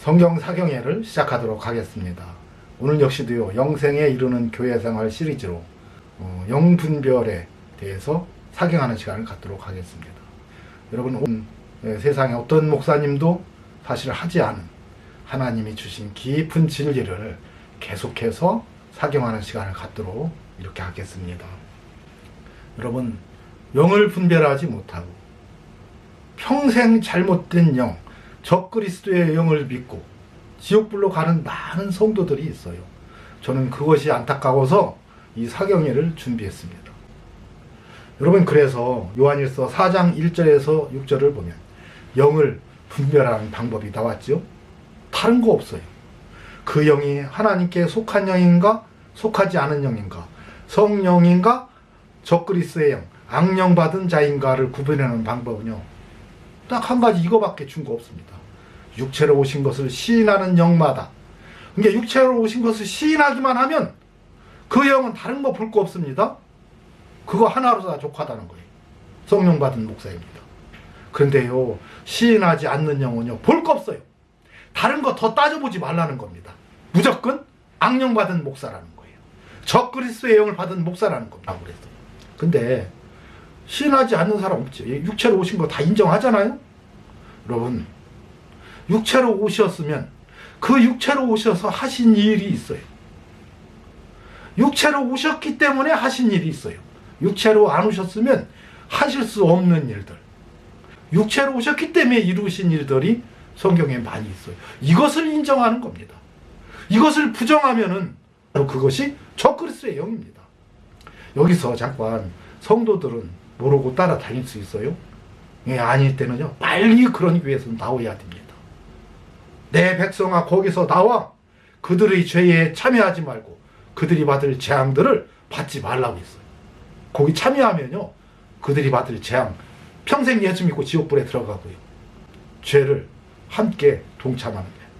성경 사경회를 시작하도록 하겠습니다. 오늘 역시도요, 영생에 이르는 교회생활 시리즈로 영분별에 대해서 사경하는 시간을 갖도록 하겠습니다. 여러분, 오늘 세상에 어떤 목사님도 사실 하지 않은 하나님이 주신 깊은 진리를 계속해서 사경하는 시간을 갖도록 이렇게 하겠습니다. 여러분, 영을 분별하지 못하고 평생 잘못된 영, 적그리스도의 영을 믿고 지옥불로 가는 많은 성도들이 있어요. 저는 그것이 안타까워서 이 사경회를 준비했습니다. 여러분, 그래서 요한일서 4장 1절에서 6절을 보면 영을 분별하는 방법이 나왔죠. 다른 거 없어요. 그 영이 하나님께 속한 영인가 속하지 않은 영인가, 성령인가 적그리스도의 영, 악령 받은 자인가를 구분하는 방법은요, 딱 한 가지, 이거밖에 준 거 없습니다. 육체로 오신 것을 시인하는 영마다. 그러니까 육체로 오신 것을 시인하기만 하면 그 영은 다른 거 볼 거 없습니다. 그거 하나로 다 족하다는 거예요. 성령 받은 목사입니다. 그런데요, 시인하지 않는 영은요, 볼 거 없어요. 다른 거 더 따져보지 말라는 겁니다. 무조건 악령 받은 목사라는 거예요. 적그리스도의 영을 받은 목사라는 겁니다. 그랬어요. 근데 시인하지 않는 사람 없죠. 육체로 오신 거 다 인정하잖아요. 여러분, 육체로 오셨으면 그 육체로 오셔서 하신 일이 있어요. 육체로 오셨기 때문에 하신 일이 있어요. 육체로 안 오셨으면 하실 수 없는 일들, 육체로 오셨기 때문에 이루신 일들이 성경에 많이 있어요. 이것을 인정하는 겁니다. 이것을 부정하면은 바로 그것이 적그리스도의 영입니다. 여기서 잠깐, 성도들은 모르고 따라다닐 수 있어요? 예, 아닐 때는요, 빨리 그런 교회에서 나와야 됩니다. 내 백성아, 거기서 나와. 그들의 죄에 참여하지 말고 그들이 받을 재앙들을 받지 말라고 했어요. 거기 참여하면요, 그들이 받을 재앙, 평생 예수 믿고 지옥불에 들어가고요, 죄를 함께 동참하는 거예요.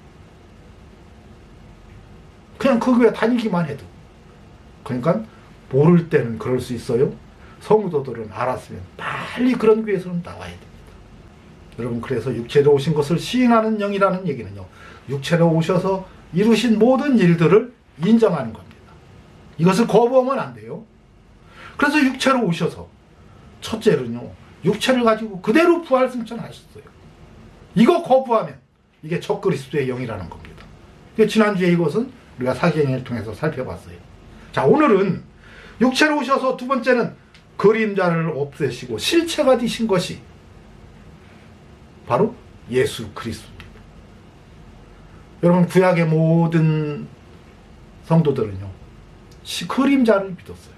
그냥 그 교회 다니기만 해도. 그러니까 모를 때는 그럴 수 있어요. 성도들은 알았으면 빨리 그런 교회에서는 나와야 됩니다. 여러분, 그래서 육체로 오신 것을 시인하는 영이라는 얘기는요, 육체로 오셔서 이루신 모든 일들을 인정하는 겁니다. 이것을 거부하면 안 돼요. 그래서 육체로 오셔서 첫째는요, 육체를 가지고 그대로 부활 승천하셨어요. 이거 거부하면 이게 적그리스도의 영이라는 겁니다. 지난주에 이것은 우리가 사경회를 통해서 살펴봤어요. 자, 오늘은 육체로 오셔서 두 번째는 그림자를 없애시고 실체가 되신 것이 바로 예수 그리스도입니다. 여러분, 구약의 모든 성도들은요, 그림자를 믿었어요.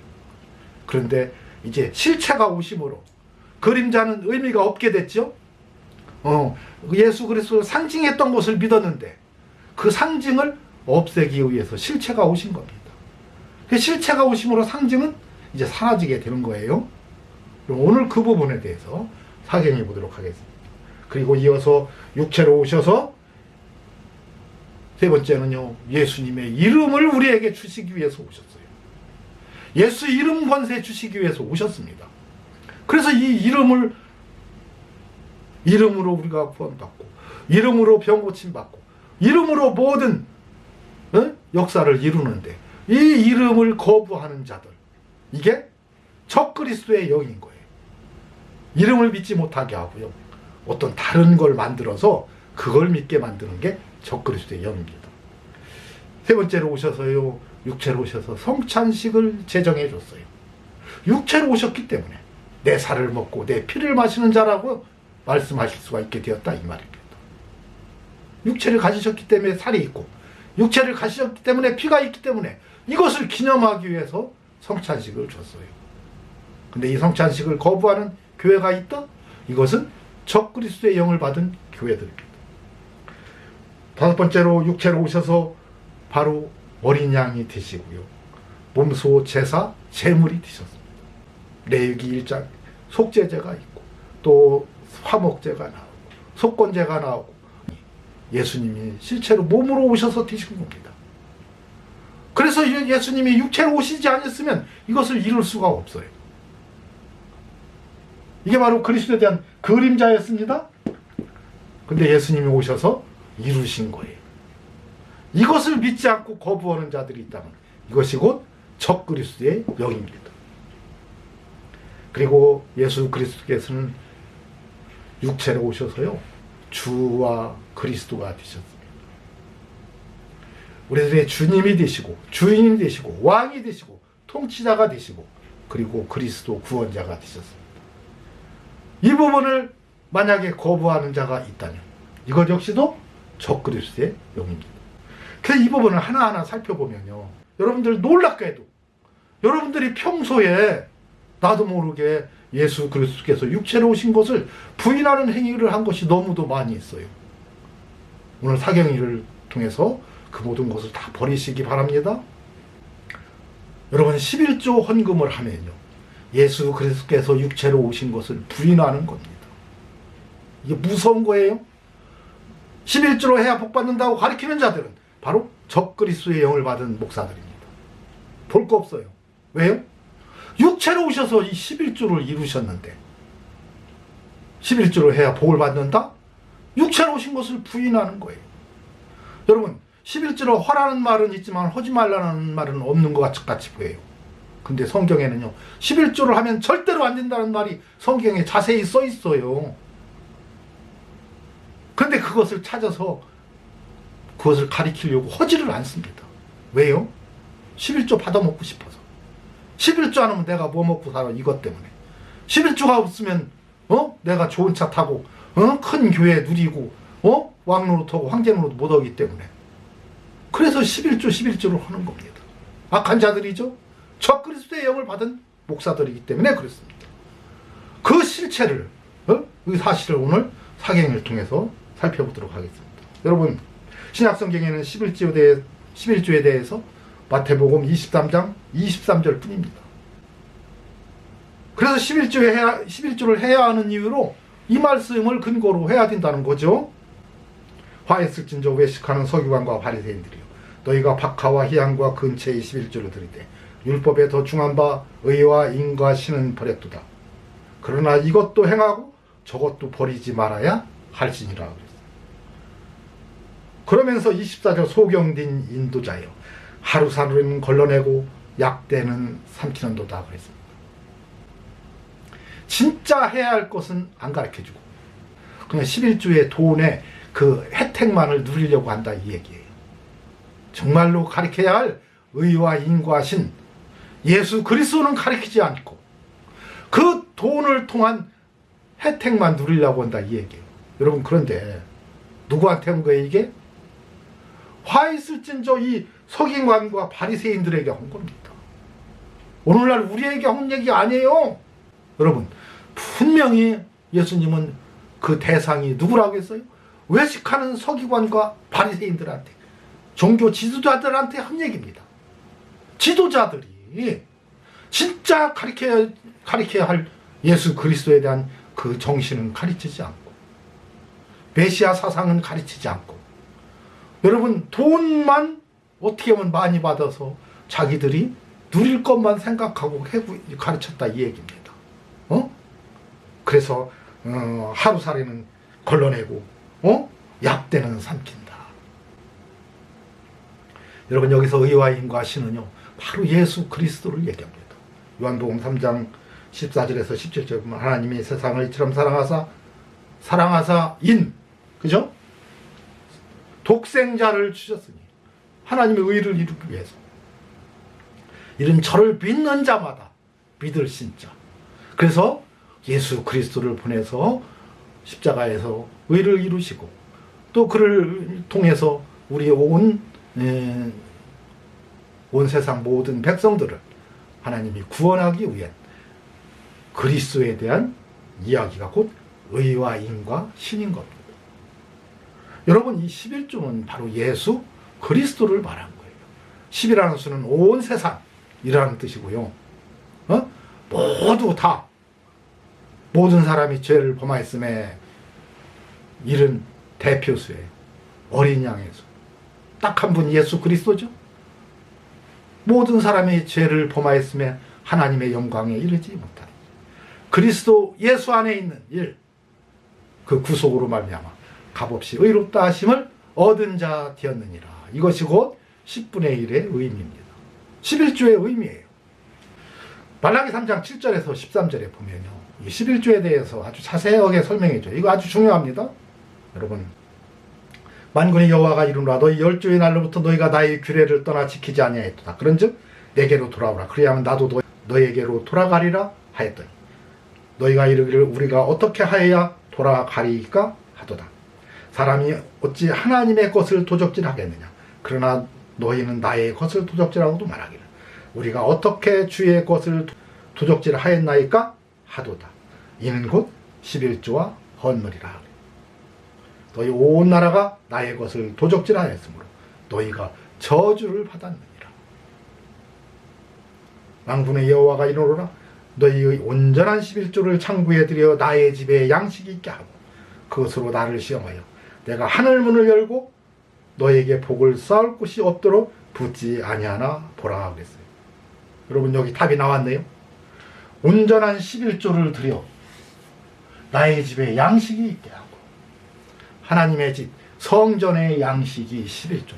그런데 이제 실체가 오심으로 그림자는 의미가 없게 됐죠. 예수 그리스도를 상징했던 것을 믿었는데 그 상징을 없애기 위해서 실체가 오신 겁니다. 그 실체가 오심으로 상징은 이제 사라지게 되는 거예요. 그럼 오늘 그 부분에 대해서 사경해 보도록 하겠습니다. 그리고 이어서 육체로 오셔서 세 번째는요, 예수님의 이름을 우리에게 주시기 위해서 오셨어요. 예수 이름 권세 주시기 위해서 오셨습니다. 그래서 이 이름으로 우리가 구원받고, 이름으로 병 고침받고, 이름으로 모든 역사를 이루는데, 이 이름을 거부하는 자들, 이게 적그리스도의 영인 거예요. 이름을 믿지 못하게 하고요, 어떤 다른 걸 만들어서 그걸 믿게 만드는 게 적그리스도의 영입니다. 세 번째로 오셔서요, 육체로 오셔서 성찬식을 제정해 줬어요. 육체로 오셨기 때문에 내 살을 먹고 내 피를 마시는 자라고 말씀하실 수가 있게 되었다, 이 말입니다. 육체를 가지셨기 때문에 살이 있고, 육체를 가지셨기 때문에 피가 있기 때문에 이것을 기념하기 위해서 성찬식을 줬어요. 근데 이 성찬식을 거부하는 교회가 있다? 이것은 적그리스도의 영을 받은 교회들입니다. 다섯 번째로 육체로 오셔서 바로 어린 양이 되시고요, 몸소 제사, 제물이 되셨습니다. 레위기 1장 속죄제가 있고, 또 화목제가 나오고, 속건제가 나오고, 예수님이 실제로 몸으로 오셔서 되신 겁니다. 그래서 예수님이 육체로 오시지 않았으면 이것을 이룰 수가 없어요. 이게 바로 그리스도에 대한 그림자였습니다. 근데 예수님이 오셔서 이루신 거예요. 이것을 믿지 않고 거부하는 자들이 있다면 이것이 곧 적그리스도의 영입니다. 그리고 예수 그리스도께서는 육체로 오셔서요, 주와 그리스도가 되셨습니다. 우리들의 주님이 되시고 주인이 되시고 왕이 되시고 통치자가 되시고 그리고 그리스도 구원자가 되셨습니다. 이 부분을 만약에 거부하는 자가 있다면 이것 역시도 적그리스도의 영입니다. 그래서 이 부분을 하나하나 살펴보면요, 여러분들 놀랍게도 여러분들이 평소에 나도 모르게 예수 그리스도께서 육체로 오신 것을 부인하는 행위를 한 것이 너무도 많이 있어요. 오늘 사경일을 통해서 그 모든 것을 다 버리시기 바랍니다. 여러분, 11조 헌금을 하면요, 예수 그리스도께서 육체로 오신 것을 부인하는 겁니다. 이게 무서운 거예요. 11조로 해야 복받는다고 가르치는 자들은 바로 적그리스도의 영을 받은 목사들입니다. 볼 거 없어요. 왜요? 육체로 오셔서 이 11조를 이루셨는데 11조로 해야 복을 받는다? 육체로 오신 것을 부인하는 거예요. 여러분, 11조로 허라는 말은 있지만 하지 말라는 말은 없는 것 같이 보여요. 근데 성경에는요, 11조를 하면 절대로 안 된다는 말이 성경에 자세히 써 있어요. 그런데 그것을 찾아서 그것을 가리키려고 하지를 않습니다. 왜요? 11조 받아먹고 싶어서. 11조 안 하면 내가 뭐 먹고 살아, 이것 때문에. 11조가 없으면 내가 좋은 차 타고 큰 교회 누리고 왕노릇하고 황제노릇 못하기 때문에. 그래서 11조를 하는 겁니다. 악한 자들이죠. 적그리스도의 영을 받은 목사들이기 때문에 그렇습니다. 그 실체를, 이 사실을 오늘 사경을 통해서 살펴보도록 하겠습니다. 여러분, 신약성경에는 11조에 대해서 마태복음 23장 23절 뿐입니다. 그래서 11조를 해야 하는 이유로 이 말씀을 근거로 해야 된다는 거죠. 화했을진저 외식하는 서기관과 바리새인들이요, 너희가 박하와 희양과 근처의 11조를 드리되 율법에 더 중한 바 의와 인과 신은 버렸도다. 그러나 이것도 행하고 저것도 버리지 말아야 할지니라 그랬어요. 그러면서 24절 소경된 인도자여 하루살이는 걸러내고 약대는 삼키는도다 그랬습니다. 진짜 해야 할 것은 안 가르쳐주고 그냥 11조의 돈의 그 혜택만을 누리려고 한다, 이 얘기예요. 정말로 가르쳐야 할 의와 인과 신 예수 그리스도는 가르치지 않고 그 돈을 통한 혜택만 누리려고 한다, 이 얘기예요. 여러분, 그런데 누구한테 한 거예요, 이게? 화 있을진저 이 서기관과 바리새인들에게 한 겁니다. 오늘날 우리에게 한 얘기 아니에요. 여러분, 분명히 예수님은 그 대상이 누구라고 했어요? 외식하는 서기관과 바리새인들한테, 종교 지도자들한테 한 얘기입니다. 지도자들이 진짜 가르쳐야 할 예수 그리스도에 대한 그 정신은 가르치지 않고 메시아 사상은 가르치지 않고, 여러분, 돈만 어떻게 하면 많이 받아서 자기들이 누릴 것만 생각하고 가르쳤다, 이 얘기입니다. 그래서 하루살이는 걸러내고 약대는 삼킨다. 여러분, 여기서 의와 인과 신은요, 바로 예수 그리스도를 얘기합니다. 요한복음 3장 14절에서 17절 보면 하나님이 세상을 이처럼 사랑하사 그죠? 독생자를 주셨으니 하나님의 의를 이루기 위해서 이런 저를 믿는 자마다 믿을 신자. 그래서 예수 그리스도를 보내서 십자가에서 의를 이루시고 또 그를 통해서 우리 온 세상 모든 백성들을 하나님이 구원하기 위한 그리스도에 대한 이야기가 곧 의와 인과 신인 겁니다. 여러분, 이 11조는 바로 예수 그리스도를 말한 거예요. 10이라는 수는 온 세상이라는 뜻이고요. 모든 사람이 죄를 범하였음에 이른 대표수의 어린 양의 수. 딱 한 분 예수 그리스도죠. 모든 사람이 죄를 범하였음에 하나님의 영광에 이르지 못하니 그리스도 예수 안에 있는 일, 그 구속으로 말미암아 값없이 의롭다 하심을 얻은 자 되었느니라, 이것이 곧 10분의 1의 의미입니다. 11조의 의미예요. 말라기 3장 7절에서 13절에 보면요, 이 11조에 대해서 아주 자세하게 설명해줘요. 이거 아주 중요합니다. 여러분, 만군의 여호와가 이르노라 너희 10조의 날로부터 너희가 나의 규례를 떠나 지키지 아니하였도다. 그런즉 내게로 돌아오라. 그리하면 나도 너에게로 돌아가리라 하였더니 너희가 이르기를 우리가 어떻게 하여야 돌아가리까 하도다. 사람이 어찌 하나님의 것을 도적질하겠느냐. 그러나 너희는 나의 것을 도적질하고도 말하기를 우리가 어떻게 주의 것을 도적질하였나이까 하도다. 이는 곧 11조와 헌물이라. 너희 온 나라가 나의 것을 도적질하였으므로 너희가 저주를 받았느니라. 만군의 여호와가 이르노라 너희의 온전한 11조를 창구에 들여 나의 집에 양식이 있게 하고 그것으로 나를 시험하여 내가 하늘문을 열고 너에게 복을 쌓을 곳이 없도록 붙지 아니하나 보라 그랬어요. 여러분, 여기 답이 나왔네요. 온전한 11조를 들여 나의 집에 양식이 있게 하고, 하나님의 집 성전의 양식이 11조입니다.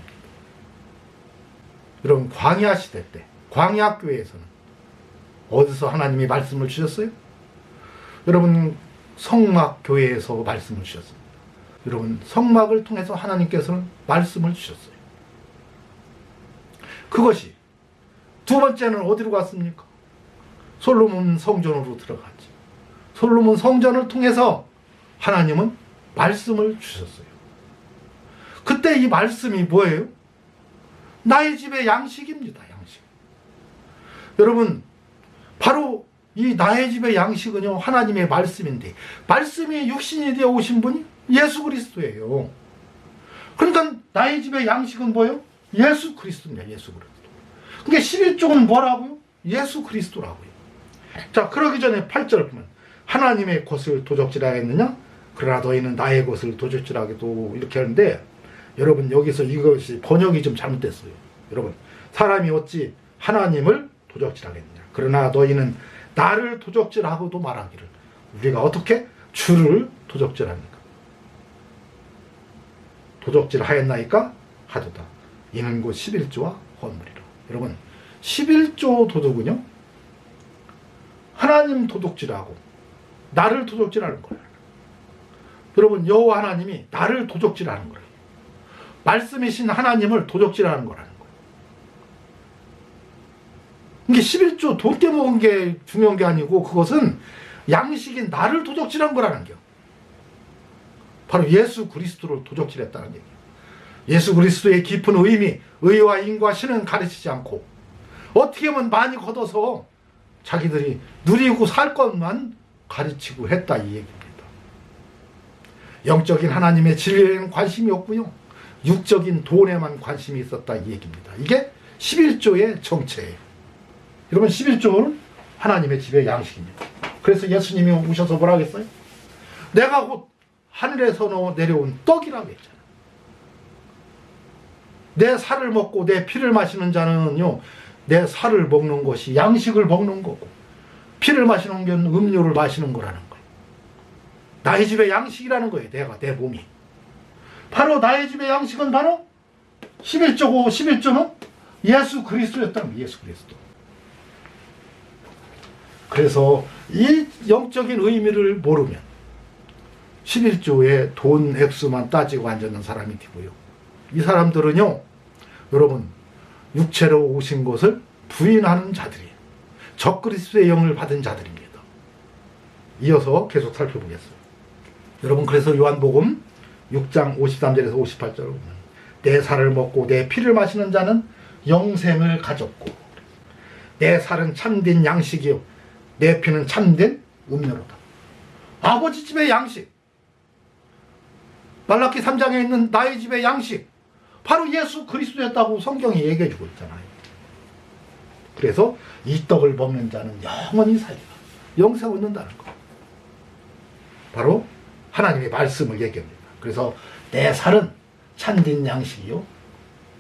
여러분, 광야 시대 때 광야 교회에서는 어디서 하나님이 말씀을 주셨어요? 여러분, 성막 교회에서 말씀을 주셨습니다. 여러분, 성막을 통해서 하나님께서는 말씀을 주셨어요. 그것이 두 번째는 어디로 갔습니까? 솔로몬 성전으로 들어갔죠. 솔로몬 성전을 통해서 하나님은 말씀을 주셨어요. 그때 이 말씀이 뭐예요? 나의 집의 양식입니다. 양식. 여러분, 바로 이 나의 집의 양식은요, 하나님의 말씀인데, 말씀이 육신이 되어 오신 분이 예수 그리스도예요. 그러니까 나의 집의 양식은 뭐예요? 예수 그리스도입니다. 예수 그리스도. 그러니까 11조는 뭐라고요? 예수 그리스도라고요. 자, 그러기 전에 8절 보면 하나님의 것을 도적질하였느냐? 그러나 너희는 나의 것을 도적질하기도, 이렇게 하는데, 여러분, 여기서 이것이 번역이 좀 잘못됐어요. 여러분, 사람이 어찌 하나님을 도적질하겠느냐? 그러나 너희는 나를 도적질하고도 말하기를 우리가 어떻게 주를 도적질합니까? 도적질하였나이까 하도다. 이는 곧 11조와 헌물이라. 여러분, 11조 도둑은요, 하나님 도둑질하고 나를 도둑질하는 거예요. 여러분, 여호와 하나님이 나를 도둑질하는 거예요. 말씀이신 하나님을 도둑질하는 거라는 거예요. 이게 11조 돈 떼먹은 게 중요한 게 아니고, 그것은 양식인 나를 도적질한 거라는 게, 바로 예수 그리스도를 도적질했다는 얘기예요. 예수 그리스도의 깊은 의미, 의와 인과 신은 가르치지 않고 어떻게 하면 많이 걷어서 자기들이 누리고 살 것만 가르치고 했다, 이 얘기입니다. 영적인 하나님의 진리에는 관심이 없고요, 육적인 돈에만 관심이 있었다, 이 얘기입니다. 이게 11조의 정체예요. 여러분, 11조는 하나님의 집의 양식입니다. 그래서 예수님이 오셔서 뭐라고 했어요? 내가 곧 하늘에서 내려온 떡이라고 했잖아요. 내 살을 먹고 내 피를 마시는 자는요, 내 살을 먹는 것이 양식을 먹는 거고, 피를 마시는 건 음료를 마시는 거라는 거예요. 나의 집의 양식이라는 거예요. 내가, 내 몸이. 바로 나의 집의 양식은 바로 11조고, 11조는 예수 그리스도였다는 거예요. 예수 그리스도. 그래서 이 영적인 의미를 모르면 11조의 돈 액수만 따지고 앉았는 사람이 되고요, 이 사람들은요, 여러분, 육체로 오신 것을 부인하는 자들이에요. 적그리스도의 영을 받은 자들입니다. 이어서 계속 살펴보겠습니다. 여러분, 그래서 요한복음 6장 53절에서 58절을 보면 내 살을 먹고 내 피를 마시는 자는 영생을 가졌고 내 살은 참된 양식이요 내 피는 참된 음료로다. 아버지 집의 양식, 말라기 3장에 있는 나의 집의 양식, 바로 예수 그리스도였다고 성경이 얘기해주고 있잖아요. 그래서 이 떡을 먹는 자는 영원히 살리라, 영생을 얻는다는 거, 바로 하나님의 말씀을 얘기합니다. 그래서 내 살은 참된 양식이요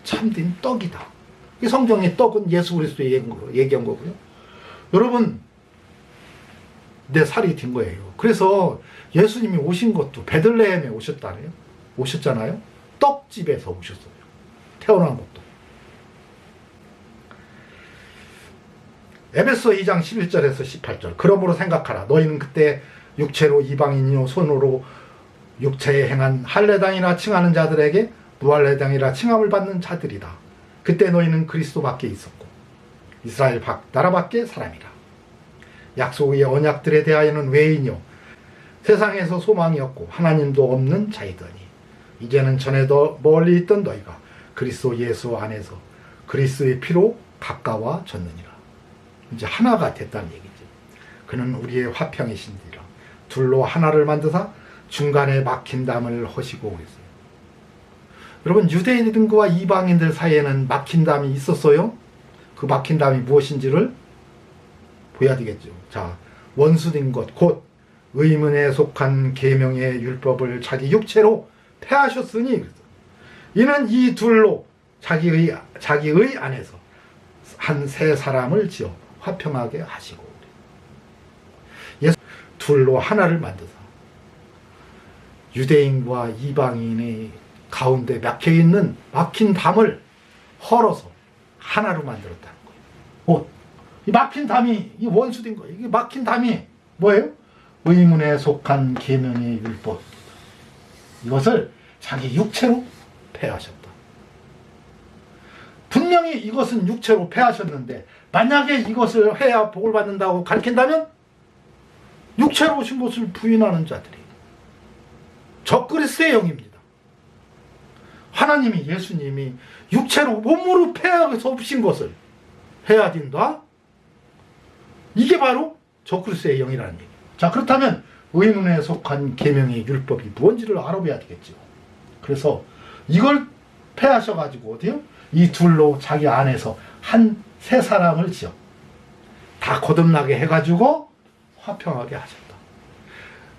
참된 떡이다. 이 성경의 떡은 예수 그리스도에 얘기한 거고요. 여러분, 내 살이 된 거예요. 그래서 예수님이 오신 것도 베들레헴에 오셨잖아요. 떡집에서 오셨어요. 태어난 것도. 에베소 2장 11절에서 18절. 그러므로 생각하라. 너희는 그때 육체로 이방인이요 손으로 육체에 행한 할례당이나 칭하는 자들에게 무할례당이라 칭함을 받는 자들이다. 그때 너희는 그리스도 밖에 있었고 이스라엘 나라 밖에 사람이라. 약속의 언약들에 대하여는 외인이요 세상에서 소망이었고 하나님도 없는 자이더니 이제는 전에 더 멀리 있던 너희가 그리스도 예수 안에서 그리스도의 피로 가까워졌느니라. 이제 하나가 됐다는 얘기지. 그는 우리의 화평이신지라. 둘로 하나를 만드사 중간에 막힌 담을 허시고 그랬어요. 여러분, 유대인들과 이방인들 사이에는 막힌 담이 있었어요. 그 막힌 담이 무엇인지를 보여야 되겠죠. 자, 원수된 것 곧 의문에 속한 계명의 율법을 자기 육체로 폐하셨으니 이는 이 둘로 자기의 안에서 한 세 사람을 지어 화평하게 하시고 예수 둘로 하나를 만드사 유대인과 이방인의 가운데 막혀있는 막힌 담을 헐어서 하나로 만들었다는 거예요. 이 막힌 담이 이 원수된 거예요. 이게 막힌 담이 뭐예요? 의문에 속한 계명의 율법. 이것을 자기 육체로 폐하셨다. 분명히 이것은 육체로 폐하셨는데 만약에 이것을 해야 복을 받는다고 가르친다면 육체로 오신 것을 부인하는 자들이 적그리스도의 영입니다. 하나님이 예수님이 육체로 몸으로 폐하여서 오신 것을 해야 된다. 이게 바로 적그리스도의 영이라는 얘기예요. 자, 그렇다면 의문에 속한 계명의 율법이 뭔지를 알아봐야 되겠죠. 그래서 이걸 폐하셔가지고 어디요? 이 둘로 자기 안에서 한 세 사람을 지어 다 거듭나게 해가지고 화평하게 하셨다.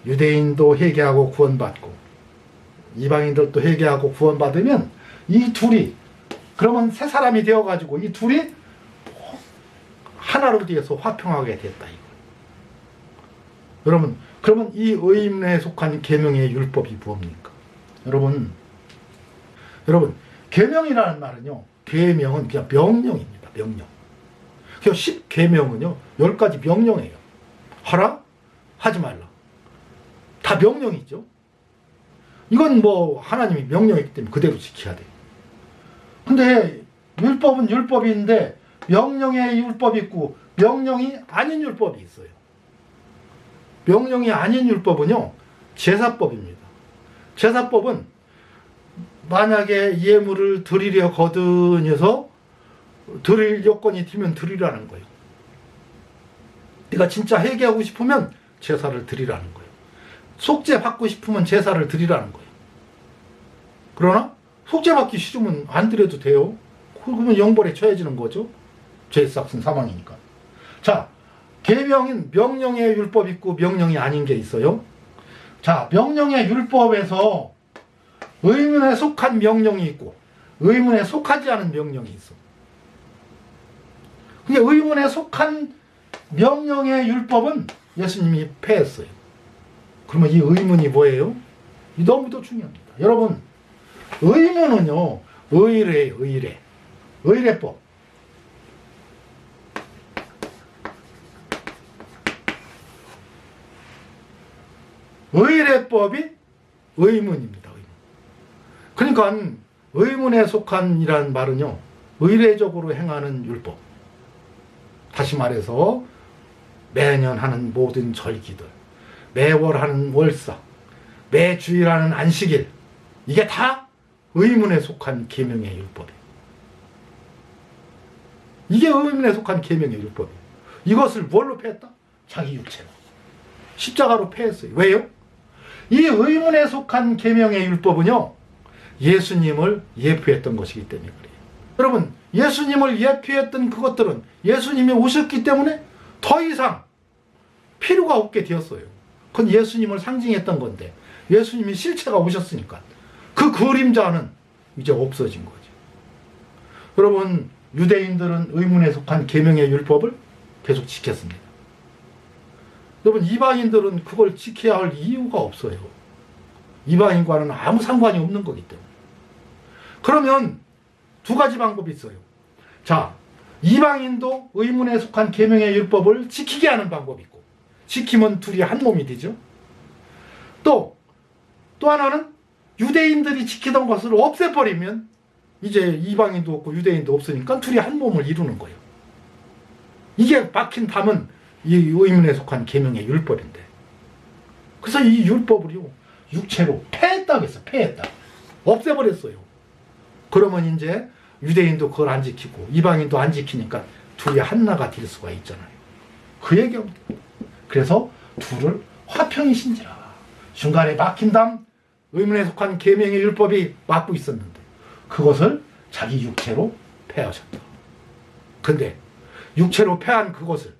유대인도 회개하고 구원받고 이방인들도 회개하고 구원받으면 이 둘이 그러면 세 사람이 되어가지고 이 둘이 하나로 되어서 화평하게 됐다. 이거. 여러분, 그러면 이 의문에 속한 계명의 율법이 무엇입니까? 여러분, 계명이라는 말은요, 계명은 그냥 명령입니다. 명령. 그 10계명은요 10가지 명령이에요. 하라, 하지 말라. 다 명령이죠. 이건 뭐 하나님이 명령했기 때문에 그대로 지켜야 돼요. 근데 율법은 율법인데 명령의 율법이 있고 명령이 아닌 율법이 있어요. 명령이 아닌 율법은요 제사법입니다. 제사법은 만약에 예물을 드리려 거듭해서 드릴 여건이 되면 드리라는 거예요. 네가 진짜 회개하고 싶으면 제사를 드리라는 거예요. 속죄 받고 싶으면 제사를 드리라는 거예요. 그러나 속죄 받기 싫으면 안 드려도 돼요. 그러면 영벌에 처해지는 거죠. 죄 삭은 사망이니까. 자, 계명인 명령의 율법이 있고 명령이 아닌 게 있어요. 자, 명령의 율법에서 의문에 속한 명령이 있고 의문에 속하지 않은 명령이 있어. 그게 의문에 속한 명령의 율법은 예수님이 폐했어요. 그러면 이 의문이 뭐예요? 이 너무도 중요합니다. 여러분, 의문은요, 의례법. 의례법이 의문입니다. 그러니까 의문에 속한이라는 말은요, 의례적으로 행하는 율법. 다시 말해서 매년 하는 모든 절기들, 매월 하는 월사, 매주일 하는 안식일, 이게 다 의문에 속한 계명의 율법이에요. 이게 의문에 속한 계명의 율법이에요. 이것을 뭘로 폐했다? 자기 육체로. 십자가로 폐했어요. 왜요? 이 의문에 속한 계명의 율법은요, 예수님을 예표했던 것이기 때문에 그래요. 여러분, 예수님을 예표했던 그것들은 예수님이 오셨기 때문에 더 이상 필요가 없게 되었어요. 그건 예수님을 상징했던 건데 예수님이 실체가 오셨으니까 그 그림자는 이제 없어진 거죠. 여러분, 유대인들은 의문에 속한 계명의 율법을 계속 지켰습니다. 여러분, 이방인들은 그걸 지켜야 할 이유가 없어요. 이방인과는 아무 상관이 없는 거기 때문에. 그러면 두 가지 방법이 있어요. 자, 이방인도 의문에 속한 계명의 율법을 지키게 하는 방법이 있고, 지키면 둘이 한 몸이 되죠. 또 하나는 유대인들이 지키던 것을 없애버리면 이제 이방인도 없고 유대인도 없으니까 둘이 한 몸을 이루는 거예요. 이게 박힌 담은 이 의문에 속한 계명의 율법인데, 그래서 이 율법을요 육체로 폐했다고 했어요. 폐했다. 없애버렸어요. 그러면 이제 유대인도 그걸 안 지키고 이방인도 안 지키니까 둘이 하나가 될 수가 있잖아요. 그 얘기입니다. 그래서 둘을 화평이신지라. 중간에 막힌 담 의문에 속한 계명의 율법이 막고 있었는데 그것을 자기 육체로 폐하셨다. 근데 육체로 폐한 그것을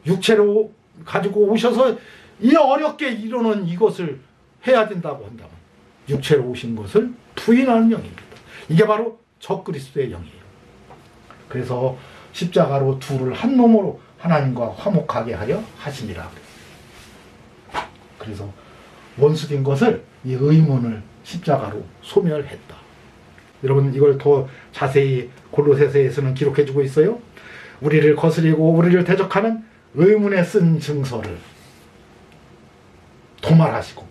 육체로 가지고 오셔서 이 어렵게 이루는 이것을 해야 된다고 한다면 육체로 오신 것을 부인하는 영입니다. 이게 바로 적그리스도의 영이에요. 그래서 십자가로 둘을 한 몸으로 하나님과 화목하게 하려 하심이라. 그래서 원수된 것을 이 의문을 십자가로 소멸했다. 여러분 이걸 더 자세히 골로새서에서는 기록해주고 있어요. 우리를 거스리고 우리를 대적하는 의문에 쓴 증서를 도말하시고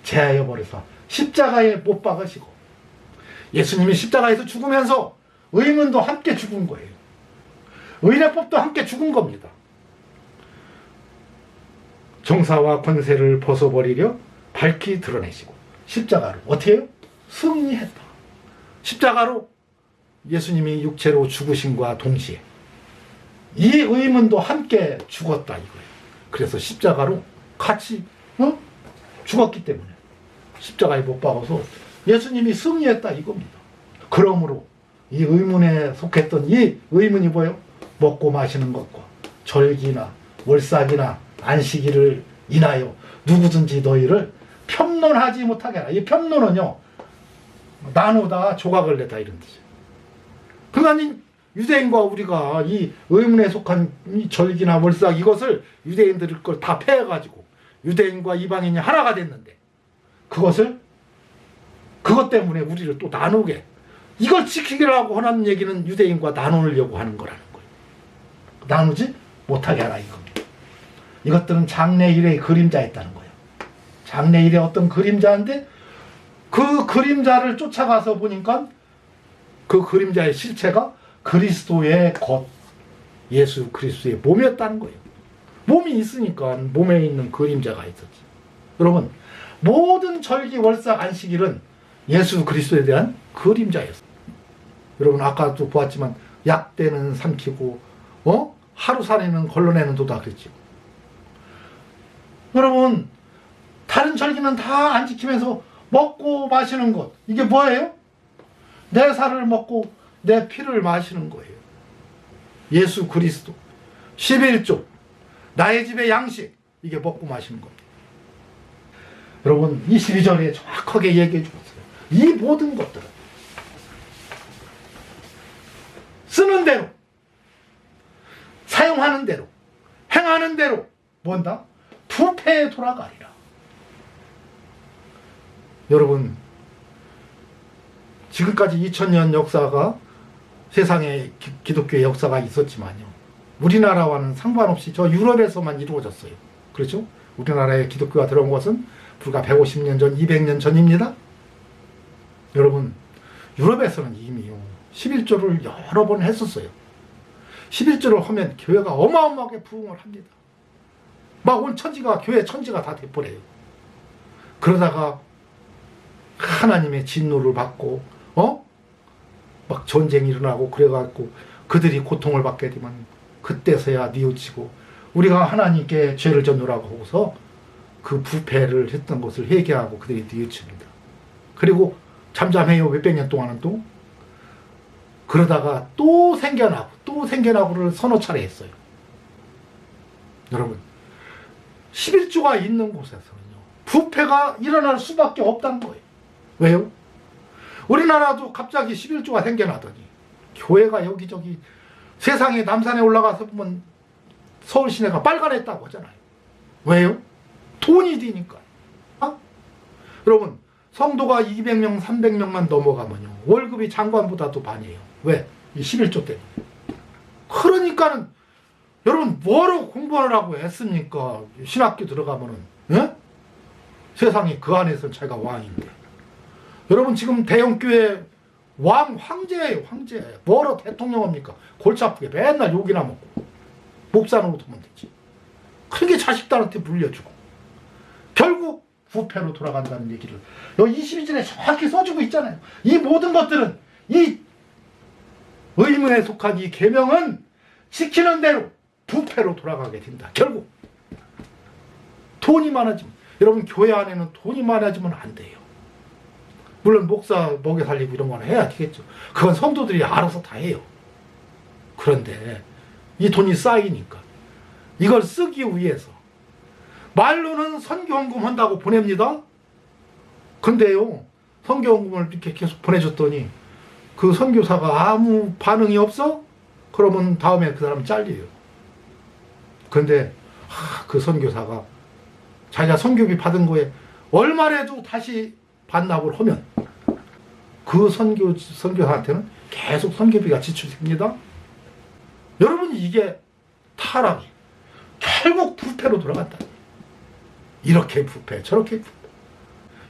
제하여 버려서 십자가에 못 박으시고, 예수님이 십자가에서 죽으면서 의문도 함께 죽은 거예요. 의례법도 함께 죽은 겁니다. 정사와 권세를 벗어버리려 밝히 드러내시고 십자가로 어떻게 해요? 승리했다. 십자가로 예수님이 육체로 죽으심과 동시에 이 의문도 함께 죽었다 이거예요. 그래서 십자가로 같이 죽었기 때문에 십자가에 못 박아서 예수님이 승리했다 이겁니다. 그러므로 이 의문에 속했던 이 의문이 뭐예요? 먹고 마시는 것과 절기나 월삭이나 안식일을 인하여 누구든지 너희를 편론하지 못하게 하라. 이 편론은요 나누다 조각을 내다 이런 뜻이에요. 그러니까 유대인과 우리가 이 의문에 속한 이 절기나 월삭 이것을 유대인들이 걸 다 패해가지고 유대인과 이방인이 하나가 됐는데 그것 때문에 우리를 또 나누게, 이걸 지키기라고 하는 얘기는 유대인과 나누려고 하는 거라는 거예요. 나누지 못하게 하라 이겁니다. 이것들은 장래일의 그림자였다는 거예요. 장래일의 어떤 그림자인데 그 그림자를 쫓아가서 보니까 그 그림자의 실체가 그리스도의 것, 예수 그리스도의 몸이었다는 거예요. 몸이 있으니까 몸에 있는 그림자가 있었지. 여러분 모든 절기 월삭 안식일은 예수 그리스도에 대한 그림자였어요. 여러분 아까도 보았지만 약대는 삼키고 하루살이는 걸러내는 도다 그랬죠. 여러분 다른 절기는 다 안 지키면서 먹고 마시는 것, 이게 뭐예요? 내 살을 먹고 내 피를 마시는 거예요. 예수 그리스도 11조 나의 집의 양식, 이게 먹고 마시는 겁니다. 여러분 22절에 정확하게 얘기해 주었어요. 이 모든 것들은 쓰는 대로 사용하는 대로 행하는 대로 뭔다? 부패에 돌아가리라. 여러분 지금까지 2000년 역사가 세상에 기독교의 역사가 있었지만요, 우리나라와는 상관없이 저 유럽에서만 이루어졌어요. 그렇죠? 우리나라에 기독교가 들어온 것은 불과 150년 전, 200년 전입니다. 여러분 유럽에서는 이미요 11조를 여러 번 했었어요. 11조를 하면 교회가 어마어마하게 부흥을 합니다. 막 온 천지가, 교회 천지가 다 돼버려요. 그러다가 하나님의 진노를 받고 막 전쟁이 일어나고 그래갖고 그들이 고통을 받게 되면 그때서야 뉘우치고 우리가 하나님께 죄를 전노라고 하고서 그 부패를 했던 것을 회개하고 그들이 뉘우칩니다. 그리고 잠잠해요. 몇백 년 동안은 또 그러다가 또 생겨나고를 서너 차례 했어요. 여러분 11조가 있는 곳에서는요 부패가 일어날 수밖에 없다는 거예요. 왜요? 우리나라도 갑자기 11조가 생겨나더니 교회가 여기저기 세상에 남산에 올라가서 보면 서울 시내가 빨간했다고 하잖아요. 왜요? 돈이 되니까. 여러분 성도가 200명, 300명만 넘어가면요. 월급이 장관보다도 많이에요. 왜? 이 11조 때문에. 그러니까는 여러분 뭐로 공부하라고 했습니까? 신학교 들어가면은. 예? 세상에 그 안에서는 자기가 왕인데. 여러분 지금 대형교회 황제예요, 황제. 뭐로 대통령입니까? 골치 아프게 맨날 욕이나 먹고. 목사 노릇하면 되지. 그렇게 자식들한테 물려주고. 결국 부패로 돌아간다는 얘기를 여기 22절에 정확히 써주고 있잖아요. 이 모든 것들은 이 의문에 속한 이 계명은 지키는 대로 부패로 돌아가게 된다. 결국 돈이 많아지면 여러분 교회 안에는 돈이 많아지면 안 돼요. 물론 목사 먹여 살리고 이런 거는 해야 되겠죠. 그건 성도들이 알아서 다 해요. 그런데 이 돈이 쌓이니까 이걸 쓰기 위해서 말로는 선교헌금 한다고 보냅니다. 근데요 선교헌금을 이렇게 계속 보내줬더니 그 선교사가 아무 반응이 없어? 그러면 다음에 그 사람 잘려요. 근데 그 선교사가 자기가 선교비 받은 거에 얼마라도 다시 반납을 하면 그 선교사한테는 계속 선교비가 지출됩니다. 여러분 이게 타락이 결국 부패로 돌아간다. 이렇게 부패 저렇게 부패.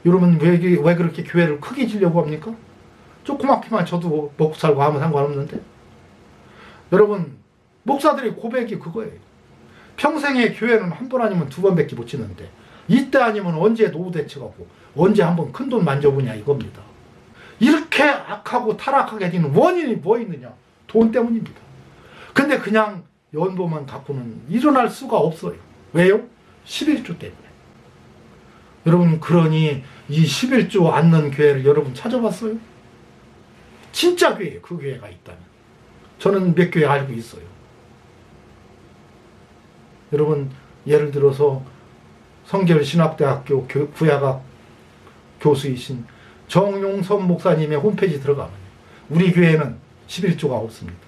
여러분 왜 그렇게 교회를 크게 지려고 합니까? 조그맣게만 저도 먹고 살고 하면 상관없는데. 여러분 목사들의 고백이 그거예요. 평생에 교회는 한 번 아니면 두 번밖에 못 지는데 이때 아니면 언제 노후 대책하고 언제 한번 큰 돈 만져보냐 이겁니다. 이렇게 악하고 타락하게 되는 원인이 뭐 있느냐? 돈 때문입니다. 근데 그냥 연보만 갖고는 일어날 수가 없어요. 왜요? 11조 때문에. 여러분 그러니 이 11조 않는 교회를 여러분 찾아봤어요? 진짜 교회예요. 그 교회가 있다면. 저는 몇 교회 알고 있어요. 여러분 예를 들어서 성결신학대학교 구야각 교수이신 정용선 목사님의 홈페이지 들어가면 우리 교회는 11조가 없습니다.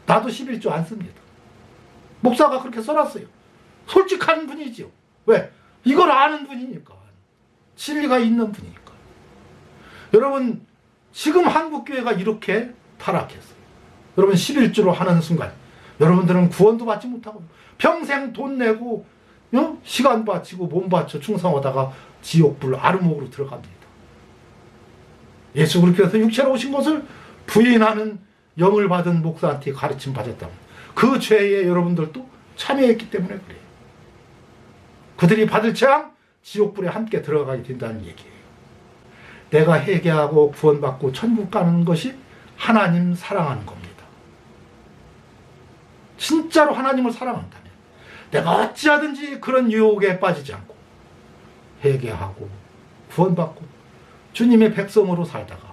나도 11조 안 씁니다. 목사가 그렇게 써놨어요. 솔직한 분이지요. 왜? 이걸 아는 분이니까. 진리가 있는 분이니까. 여러분 지금 한국교회가 이렇게 타락했어요. 여러분 11조로 하는 순간 여러분들은 구원도 받지 못하고 평생 돈 내고 시간 바치고 몸 바쳐 충성하다가 지옥불 아르목으로 들어갑니다. 예수 그리스도께서 육체로 오신 것을 부인하는 영을 받은 목사한테 가르침 받았다면 그 죄에 여러분들도 참여했기 때문에 그래요. 그들이 받을 재앙 지옥불에 함께 들어가게 된다는 얘기예요. 내가 회개하고 구원받고 천국 가는 것이 하나님 사랑하는 겁니다. 진짜로 하나님을 사랑한다면 내가 어찌하든지 그런 유혹에 빠지지 않고 회개하고 구원받고 주님의 백성으로 살다가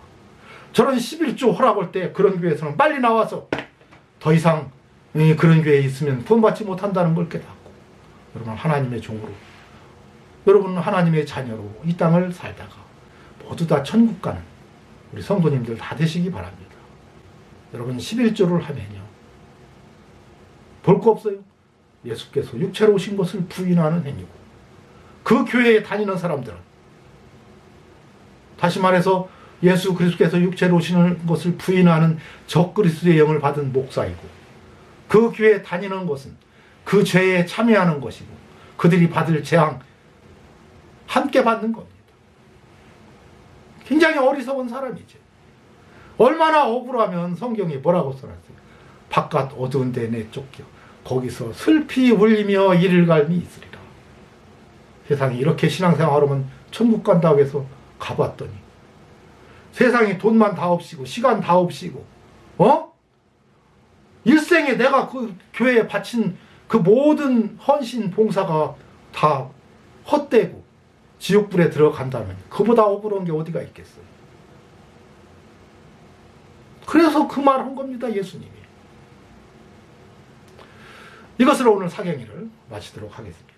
저런 11조 허락할 때 그런 교회에서는 빨리 나와서 더 이상 그런 교회에 있으면 구원받지 못한다는 걸 깨닫고 여러분 하나님의 종으로 여러분 하나님의 자녀로 이 땅을 살다가 모두 다 천국 가는 우리 성도님들 다 되시기 바랍니다. 여러분 11조를 하면요 볼 거 없어요. 예수께서 육체로 오신 것을 부인하는 행위고 그 교회에 다니는 사람들은 다시 말해서 예수 그리스도께서 육체로 오시는 것을 부인하는 적그리스도의 영을 받은 목사이고 그 교회에 다니는 것은 그 죄에 참여하는 것이고 그들이 받을 재앙 함께 받는 겁니다. 굉장히 어리석은 사람이죠. 얼마나 억울하면 성경이 뭐라고 써놨어요? 바깥 어두운 데 내쫓겨 거기서 슬피 울리며 이를 갈미 있으리라. 세상에 이렇게 신앙생활하면 천국 간다고 해서 가봤더니 세상에 돈만 다 없이고 시간 다 없이고 일생에 내가 그 교회에 바친 그 모든 헌신 봉사가 다 헛되고 지옥불에 들어간다면 그보다 억울한 게 어디가 있겠어요. 그래서 그 말 한 겁니다. 예수님이. 이것으로 오늘 사경위를 마치도록 하겠습니다.